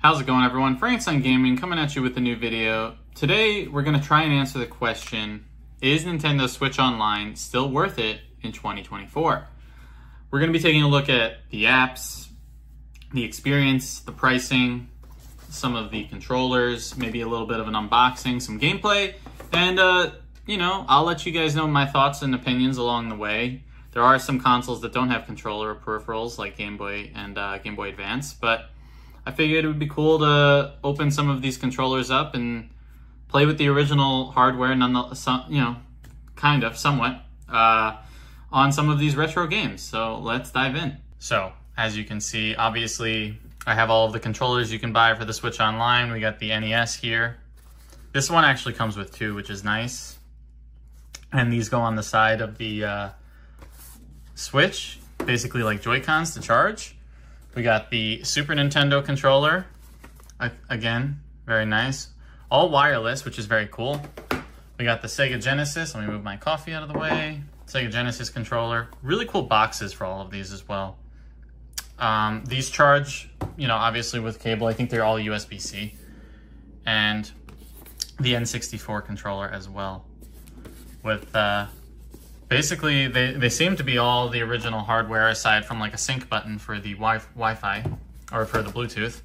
How's it going, everyone? Frankenstein Gaming coming at you with a new video. Today we're going to try and answer the question, is Nintendo Switch Online still worth it in 2024? We're going to be taking a look at the apps, the experience, the pricing, some of the controllers, maybe a little bit of an unboxing, some gameplay, and I'll let you guys know my thoughts and opinions along the way. There are some consoles that don't have controller or peripherals like Game Boy and Game Boy Advance, but I figured it would be cool to open some of these controllers up and play with the original hardware, somewhat, on some of these retro games. So let's dive in. So, as you can see, obviously, I have all of the controllers you can buy for the Switch Online. We got the NES here. This one actually comes with two, which is nice. And these go on the side of the Switch, basically like Joy-Cons to charge. We got the Super Nintendo controller, again, very nice. All wireless, which is very cool. We got the Sega Genesis, let me move my coffee out of the way. Sega Genesis controller. Really cool boxes for all of these as well. These charge, obviously with cable. I think they're all USB-C. And the N64 controller as well. With, basically, they seem to be all the original hardware aside from like a sync button for the Wi-Fi or for the Bluetooth.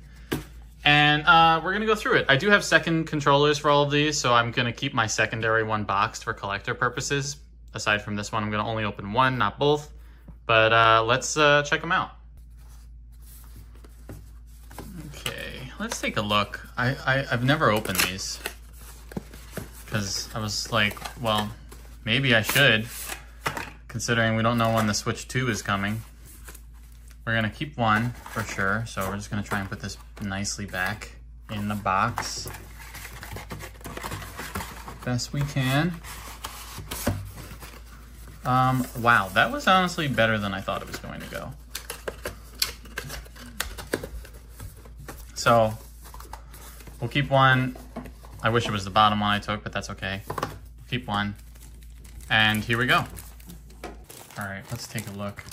And we're going to go through it. I do have second controllers for all of these, so I'm going to keep my secondary one boxed for collector purposes. Aside from this one, I'm going to only open one, not both. But let's check them out. Okay, let's take a look. I've never opened these because I was like, well, maybe I should, considering we don't know when the Switch 2 is coming. We're gonna keep one for sure, so we're just gonna try and put this nicely back in the box. Best we can. Wow, that was honestly better than I thought it was going to go. So, we'll keep one. I wish it was the bottom one I took, but that's okay. Keep one. And here we go. All right, let's take a look.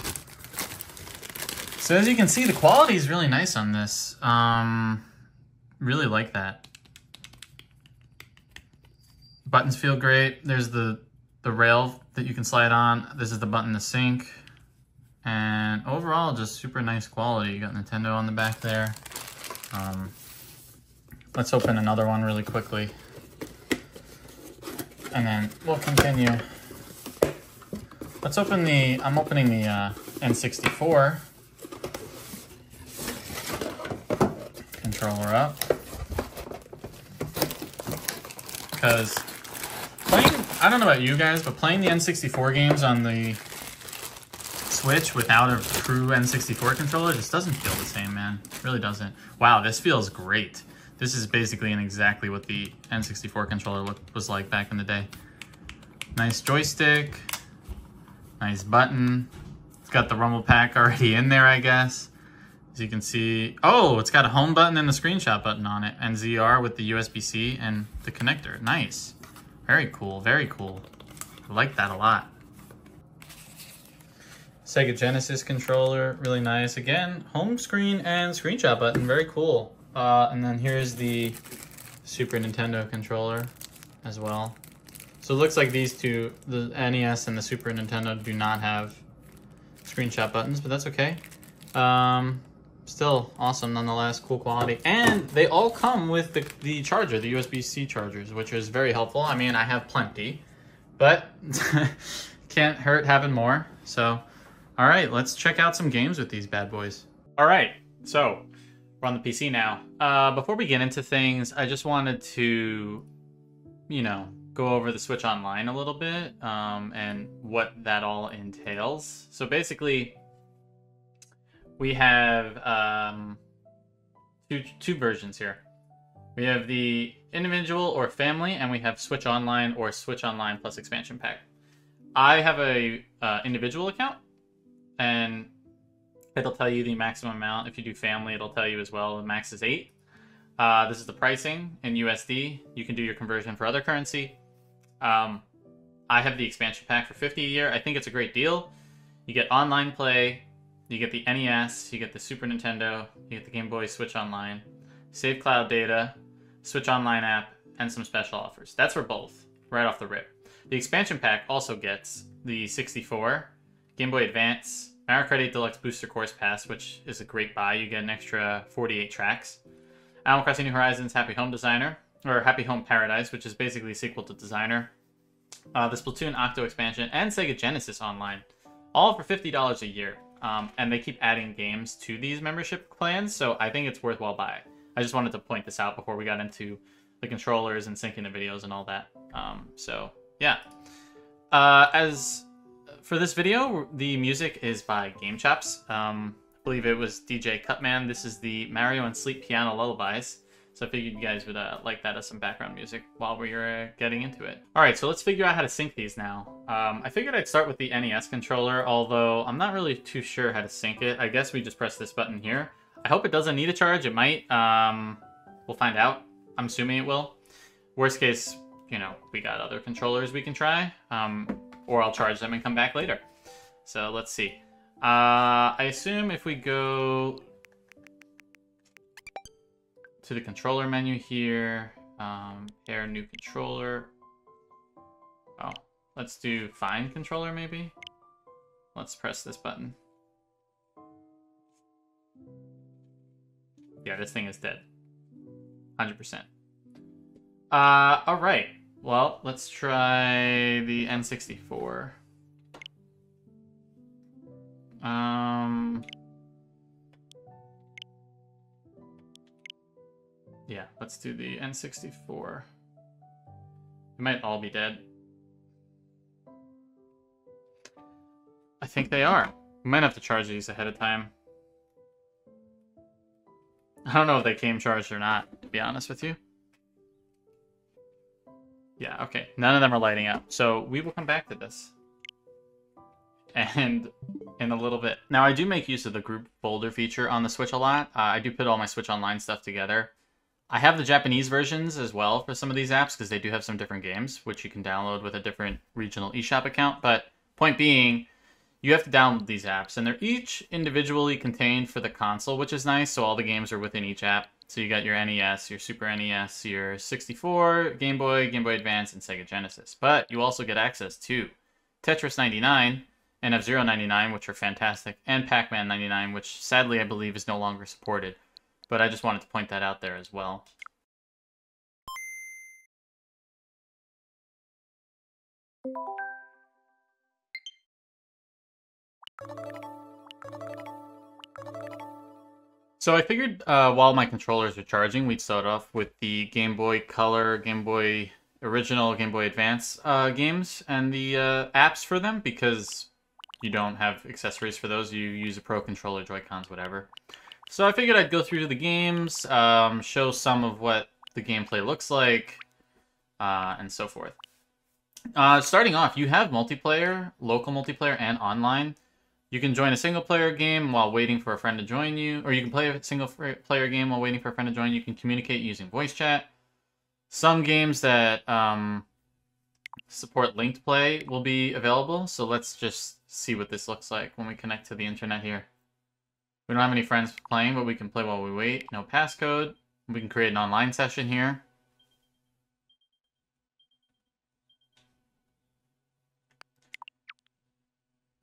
So as you can see, the quality is really nice on this. Really like that. Buttons feel great. There's the rail that you can slide on. This is the button to sync. And overall, just super nice quality. You got Nintendo on the back there. Let's open another one really quickly. And then we'll continue. Let's open I'm opening the N64 controller up. Because I don't know about you guys, but playing the N64 games on the Switch without a true N64 controller just doesn't feel the same, man. It really doesn't. Wow, this feels great. This is basically exactly what the N64 controller was like back in the day. Nice joystick. Nice button. It's got the rumble pack already in there, I guess. As you can see, oh, it's got a home button and the screenshot button on it, and ZR with the USB-C and the connector. Nice. Very cool, very cool. I like that a lot. Sega Genesis controller, really nice. Again, home screen and screenshot button, very cool. And then here's the Super Nintendo controller as well. So it looks like these two, the NES and the Super Nintendo, do not have screenshot buttons, but that's okay. Still awesome nonetheless, cool quality. And they all come with the charger, the USB-C chargers, which is very helpful. I mean, I have plenty, but can't hurt having more. So, all right, let's check out some games with these bad boys. All right, so we're on the PC now. Before we get into things, I just wanted to, go over the Switch Online a little bit and what that all entails. So basically, we have two versions here. We have the individual or family, and we have Switch Online or Switch Online plus expansion pack. I have a individual account, and it'll tell you the maximum amount. If you do family, it'll tell you as well. The max is 8. This is the pricing in USD. You can do your conversion for other currency. I have the expansion pack for $50 a year. I think it's a great deal. You get online play, you get the NES, you get the Super Nintendo, you get the Game Boy, Switch Online. Save cloud data, Switch Online app, and some special offers. That's for both, right off the rip. The expansion pack also gets the 64, Game Boy Advance, Mario Kart 8 Deluxe Booster Course Pass, which is a great buy. You get an extra 48 tracks. Animal Crossing New Horizons Happy Home Designer, or Happy Home Paradise, which is basically a sequel to Designer. The Splatoon Octo expansion, and Sega Genesis Online. All for $50 a year. And they keep adding games to these membership plans, so I think it's worthwhile buy. I just wanted to point this out before we got into the controllers and syncing the videos and all that. So, yeah. As for this video, the music is by Game Chops. I believe it was DJ Cutman. This is the Mario and Sleep Piano Lullabies. So I figured you guys would like that as some background music while we were getting into it. All right, so let's figure out how to sync these now. I figured I'd start with the NES controller, although I'm not really too sure how to sync it. I guess we just press this button here. I hope it doesn't need a charge. It might. We'll find out. I'm assuming it will. Worst case, you know, we got other controllers we can try, or I'll charge them and come back later. So let's see. I assume if we go to the controller menu here, pair new controller. Oh, let's do find controller maybe. Let's press this button. Yeah, this thing is dead. 100%. All right. Well, let's try the N64. Yeah, let's do the N64. They might all be dead. I think they are. We might have to charge these ahead of time. I don't know if they came charged or not, to be honest with you. Yeah, okay. None of them are lighting up. So we will come back to this. And in a little bit. Now, I do make use of the group folder feature on the Switch a lot. I do put all my Switch Online stuff together. I have the Japanese versions as well for some of these apps because they do have some different games, which you can download with a different regional eShop account. But point being, you have to download these apps, and they're each individually contained for the console, which is nice. So all the games are within each app. So you got your NES, your Super NES, your 64, Game Boy, Game Boy Advance, and Sega Genesis. But you also get access to Tetris 99 and F-Zero 99, which are fantastic, and Pac-Man 99, which sadly I believe is no longer supported. But I just wanted to point that out there as well. So I figured while my controllers are charging, we'd start off with the Game Boy Color, Game Boy Original, Game Boy Advance games and the apps for them, because you don't have accessories for those. You use a Pro Controller, Joy-Cons, whatever. So I figured I'd go through the games, show some of what the gameplay looks like, and so forth. Starting off, you have multiplayer, local multiplayer, and online. You can join a single-player game while waiting for a friend to join you, or you can play a single-player game while waiting for a friend to join you. You can communicate using voice chat. Some games that support linked play will be available, so let's just see what this looks like when we connect to the internet here. We don't have any friends playing, but we can play while we wait. No passcode. We can create an online session here.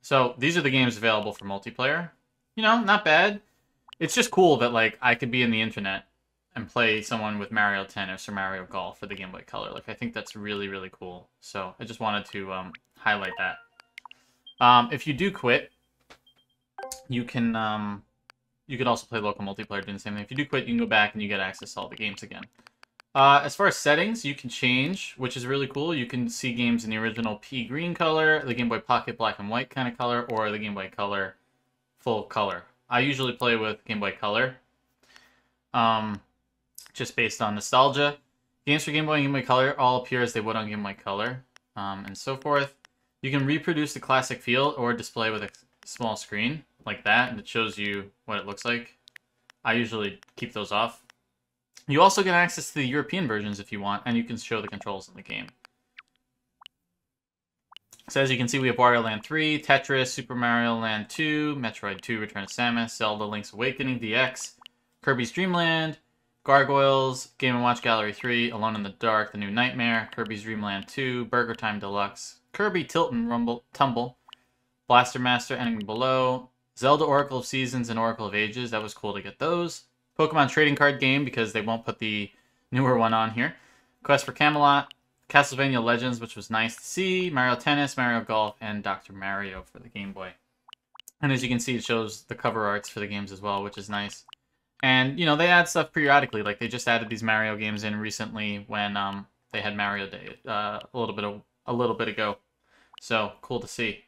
So these are the games available for multiplayer. You know, not bad. It's just cool that like I could be in the internet and play someone with Mario Tennis or Mario Golf for the Game Boy Color. Like I think that's really, really cool. So I just wanted to highlight that. If you do quit, you can you could also play local multiplayer doing the same thing. If you do quit, you can go back and you get access to all the games again. As far as settings, you can change, which is really cool. You can see games in the original pea green color, the Game Boy Pocket black and white kind of color, or the Game Boy Color full color. I usually play with Game Boy Color, just based on nostalgia. Games for Game Boy and Game Boy Color all appear as they would on Game Boy Color, and so forth. You can reproduce the classic feel or display with a small screen like that, and it shows you what it looks like. I usually keep those off. You also get access to the European versions if you want, and you can show the controls in the game. So as you can see, we have Wario Land 3, Tetris, Super Mario Land 2, Metroid 2, Return of Samus, Zelda Link's Awakening DX, Kirby's Dream Land, Gargoyles, Game & Watch Gallery 3, Alone in the Dark, The New Nightmare, Kirby's Dream Land 2, Burger Time Deluxe, Kirby Tilt and Rumble Tumble, Blaster Master, Enemy Below, Zelda Oracle of Seasons and Oracle of Ages. That was cool to get those. Pokemon Trading Card Game, because they won't put the newer one on here. Quest for Camelot, Castlevania Legends, which was nice to see, Mario Tennis, Mario Golf, and Dr. Mario for the Game Boy. And as you can see, it shows the cover arts for the games as well, which is nice. And, you know, they add stuff periodically. Like, they just added these Mario games in recently when they had Mario Day a little bit ago. So, cool to see.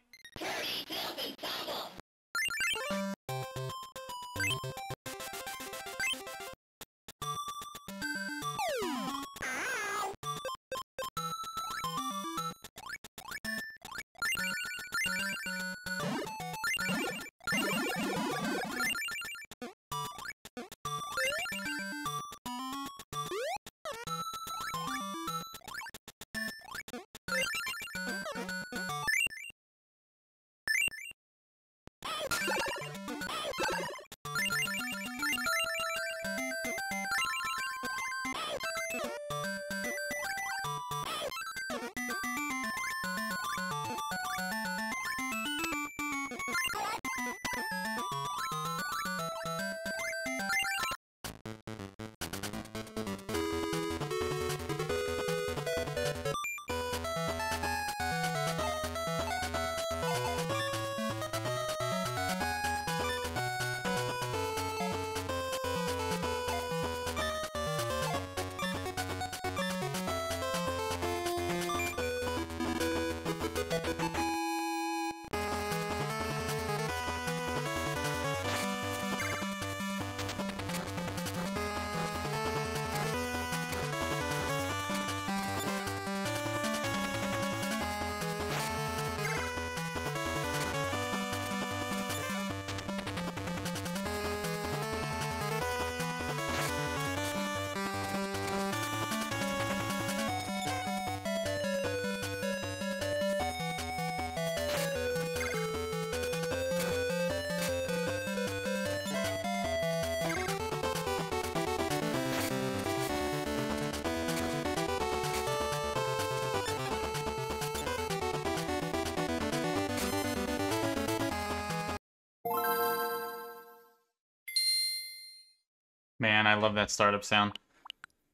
Man, I love that startup sound.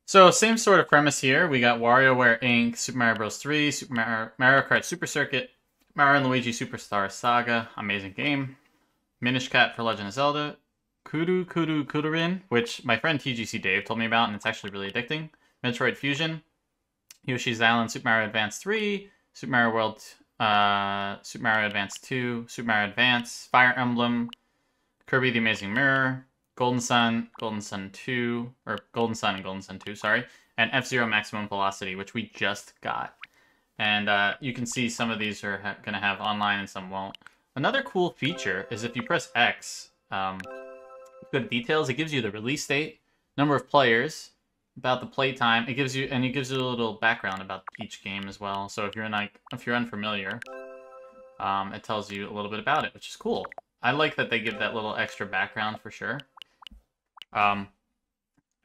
So, same sort of premise here. We got WarioWare Inc., Super Mario Bros. 3, Mario Kart Super Circuit, Mario & Luigi Superstar Saga, amazing game. Minish Cap for Legend of Zelda, Kururin, which my friend TGC Dave told me about, and it's actually really addicting. Metroid Fusion, Yoshi's Island, Super Mario Advance 3, Super Mario World, Super Mario Advance 2, Super Mario Advance, Fire Emblem, Kirby the Amazing Mirror, Golden Sun, Golden Sun 2, or Golden Sun and Golden Sun 2, sorry, and F-Zero Maximum Velocity, which we just got. And you can see some of these are going to have online and some won't. Another cool feature is if you press X, go to details, it gives you the release date, number of players, about the playtime. It gives you a little background about each game as well. So if you're unfamiliar, it tells you a little bit about it, which is cool. I like that they give that little extra background for sure. I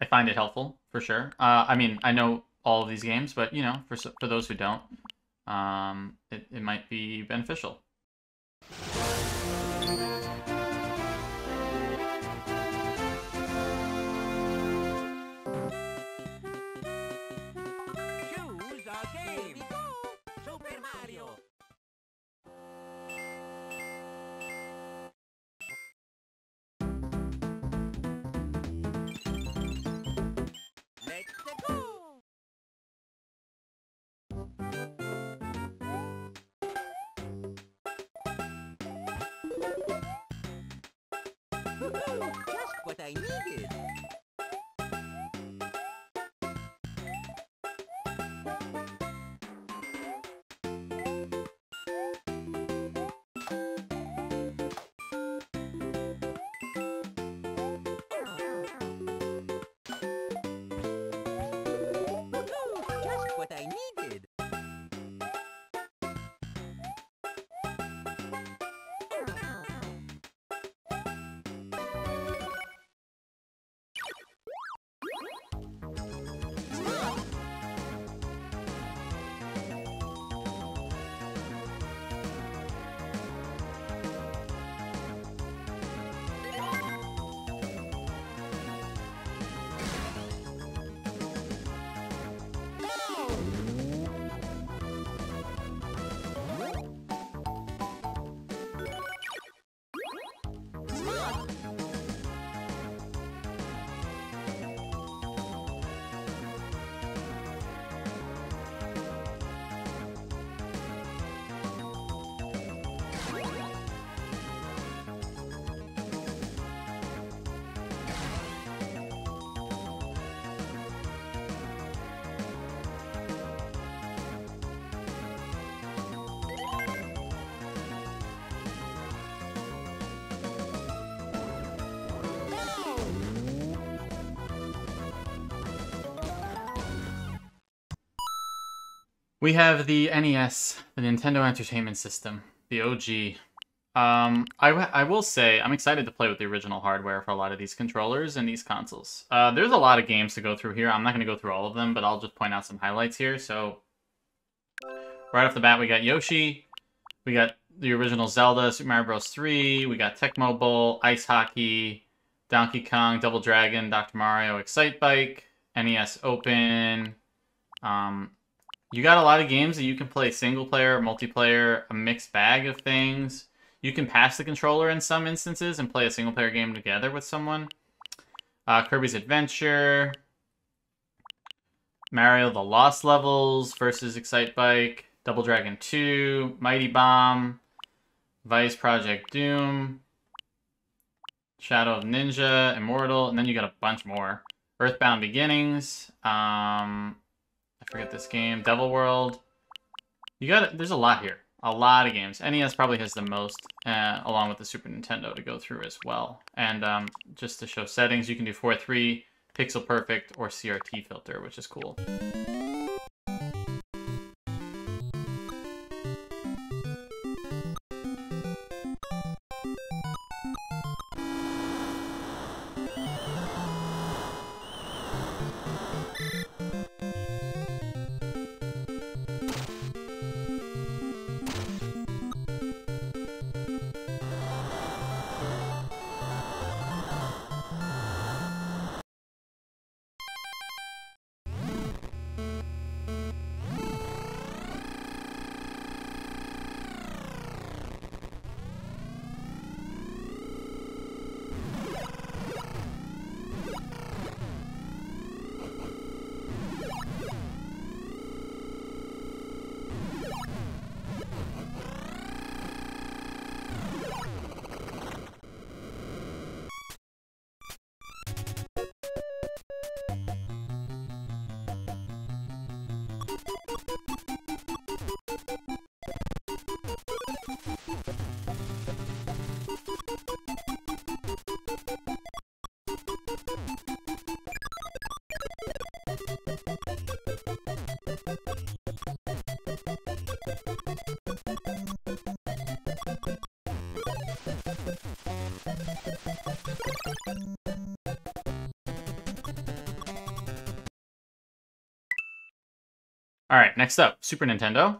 find it helpful for sure. I mean, I know all of these games, but you know, for those who don't, it might be beneficial. Choose a game. Super Mario. Let's go. We have the NES, the Nintendo Entertainment System, the OG. I will say I'm excited to play with the original hardware for a lot of these controllers and these consoles. There's a lot of games to go through here. I'm not going to go through all of them, but I'll just point out some highlights here. So right off the bat, we got Yoshi. We got the original Zelda, Super Mario Bros. 3. We got Tecmo Bowl, Ice Hockey, Donkey Kong, Double Dragon, Dr. Mario, Excite Bike, NES Open. You got a lot of games that you can play single player, multiplayer, a mixed bag of things. You can pass the controller in some instances and play a single player game together with someone. Kirby's Adventure, Mario the Lost Levels versus Excite Bike, Double Dragon 2, Mighty Bomb, Vice Project Doom, Shadow of Ninja, Immortal, and then you got a bunch more. Earthbound Beginnings, I forget this game, Devil World. There's a lot here. A lot of games. NES probably has the most, along with the Super Nintendo to go through as well. And just to show settings, you can do 4:3, Pixel Perfect, or CRT filter, which is cool. Alright, next up, Super Nintendo.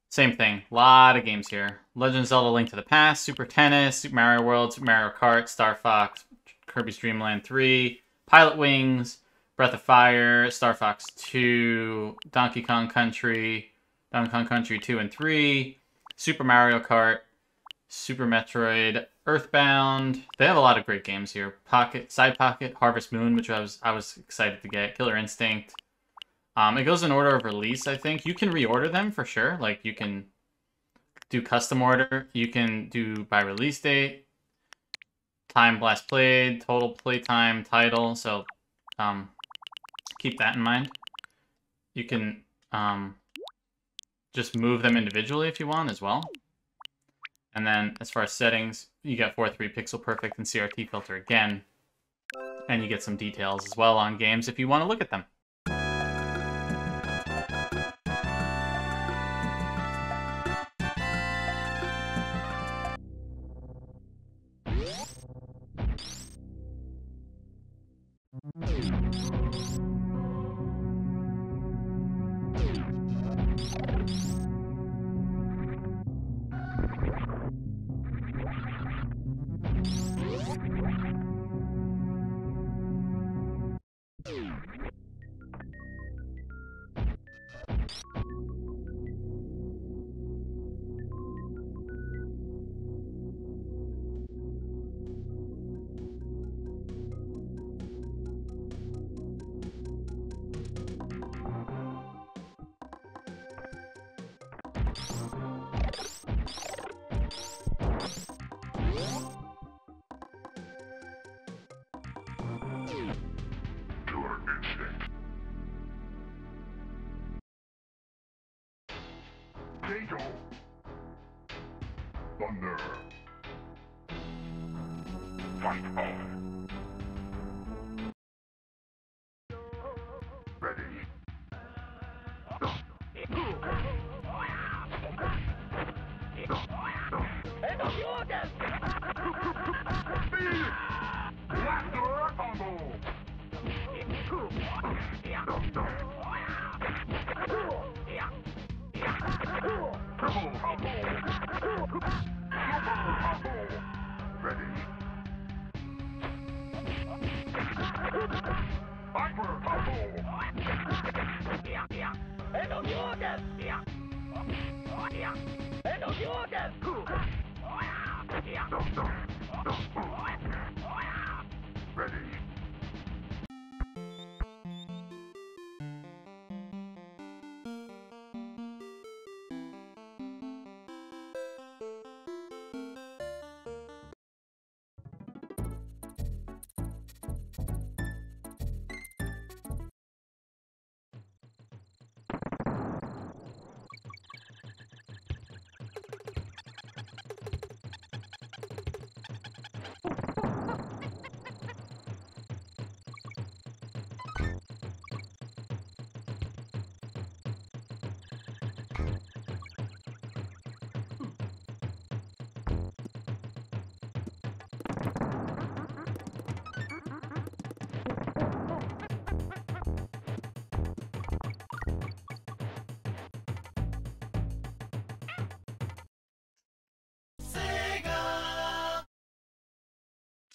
Same thing, a lot of games here. Legend of Zelda: Link to the Past, Super Tennis, Super Mario World, Super Mario Kart, Star Fox, Kirby's Dream Land 3, Pilot Wings, Breath of Fire, Star Fox 2, Donkey Kong Country 2 and 3, Super Mario Kart, Super Metroid, Earthbound. They have a lot of great games here. Side Pocket, Harvest Moon, which I was excited to get, Killer Instinct. It goes in order of release, I think. You can reorder them for sure. Like, you can do custom order. You can do by release date, time last played, total playtime, title. So, keep that in mind. You can just move them individually if you want as well. And then, as far as settings, you get 4:3 Pixel Perfect and CRT filter again. And you get some details as well on games if you want to look at them. Thunder. Fight on. Ready.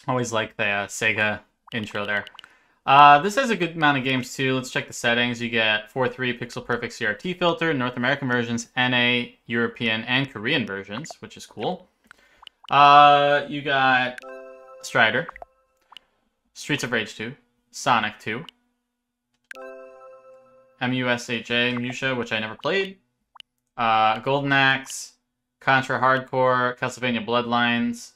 Always like the Sega intro there. This has a good amount of games too. Let's check the settings. You get 4:3 pixel perfect CRT filter, North American versions, NA, European, and Korean versions, which is cool. You got Strider, Streets of Rage 2, Sonic 2, Musha, which I never played, Golden Axe, Contra Hardcore, Castlevania Bloodlines,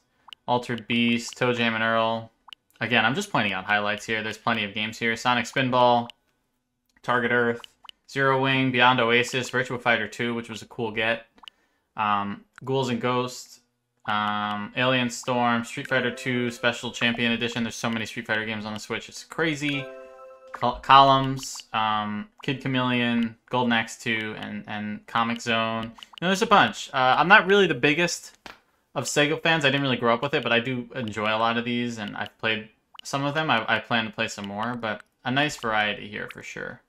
Altered Beast, Toe Jam and Earl. Again, I'm just pointing out highlights here. There's plenty of games here. Sonic Spinball, Target Earth, Zero Wing, Beyond Oasis, Virtua Fighter 2, which was a cool get. Ghouls and Ghosts, Alien Storm, Street Fighter 2 Special Champion Edition. There's so many Street Fighter games on the Switch. It's crazy. Columns, Kid Chameleon, Golden Axe 2, and Comic Zone. There's a bunch. I'm not really the biggest of Sega fans. I didn't really grow up with it, but I do enjoy a lot of these, and I've played some of them. I plan to play some more, but a nice variety here for sure.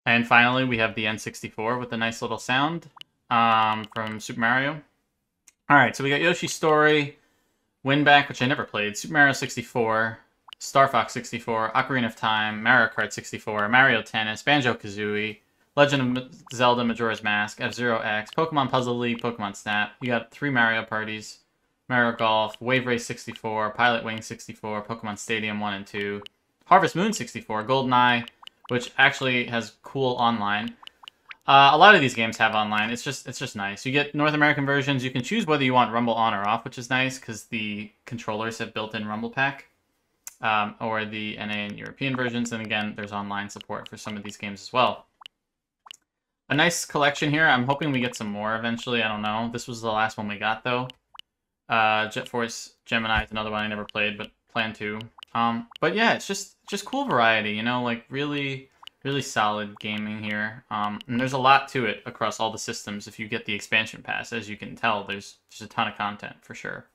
And finally, we have the N64 with a nice little sound from Super Mario. Alright, so we got Yoshi's Story, Winback, which I never played, Super Mario 64, Star Fox 64, Ocarina of Time, Mario Kart 64, Mario Tennis, Banjo-Kazooie, Legend of Zelda Majora's Mask, F-Zero X, Pokemon Puzzle League, Pokemon Snap. You got 3 Mario parties, Mario Golf, Wave Race 64, Pilot Wing 64, Pokemon Stadium 1 and 2, Harvest Moon 64, GoldenEye, which actually has cool online. A lot of these games have online. It's just nice. You get North American versions. You can choose whether you want Rumble on or off, which is nice because the controllers have built-in Rumble Pack, or the NA and European versions. And again, there's online support for some of these games as well. A nice collection here. I'm hoping we get some more eventually. I don't know. This was the last one we got though. Jet Force Gemini is another one I never played, but plan to. But yeah, it's just cool variety, you know, like really solid gaming here. And there's a lot to it across all the systems. If you get the expansion pass, as you can tell, there's a ton of content for sure.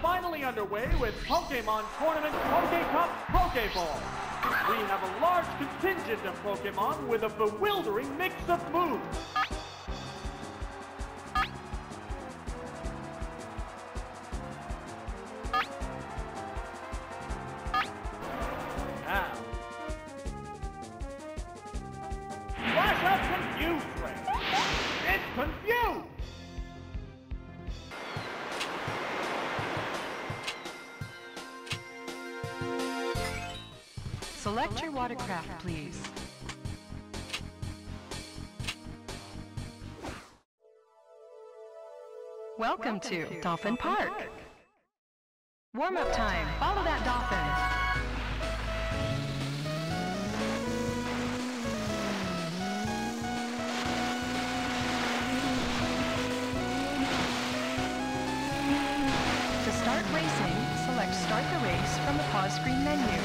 finally underway with Pokemon Tournament Poké Cup Pokeball. We have a large contingent of Pokemon with a bewildering mix of moves. Now, flash up Confuse Ray. It's Confused! Select your watercraft, please. Welcome to Dolphin Park. Warm-up time. Follow that dolphin. To start racing, select Start the Race from the pause screen menu.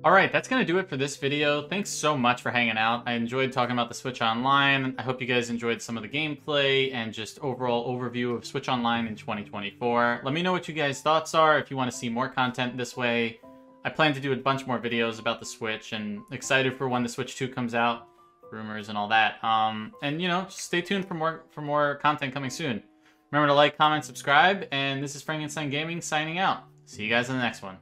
Alright, that's going to do it for this video. Thanks so much for hanging out. I enjoyed talking about the Switch Online. I hope you guys enjoyed some of the gameplay and just overall overview of Switch Online in 2024. Let me know what you guys' thoughts are if you want to see more content this way. I plan to do a bunch more videos about the Switch and excited for when the Switch 2 comes out, rumors and all that. And you know, just stay tuned for more content coming soon. Remember to like, comment, subscribe, and this is Frankenstein Gaming signing out. See you guys in the next one.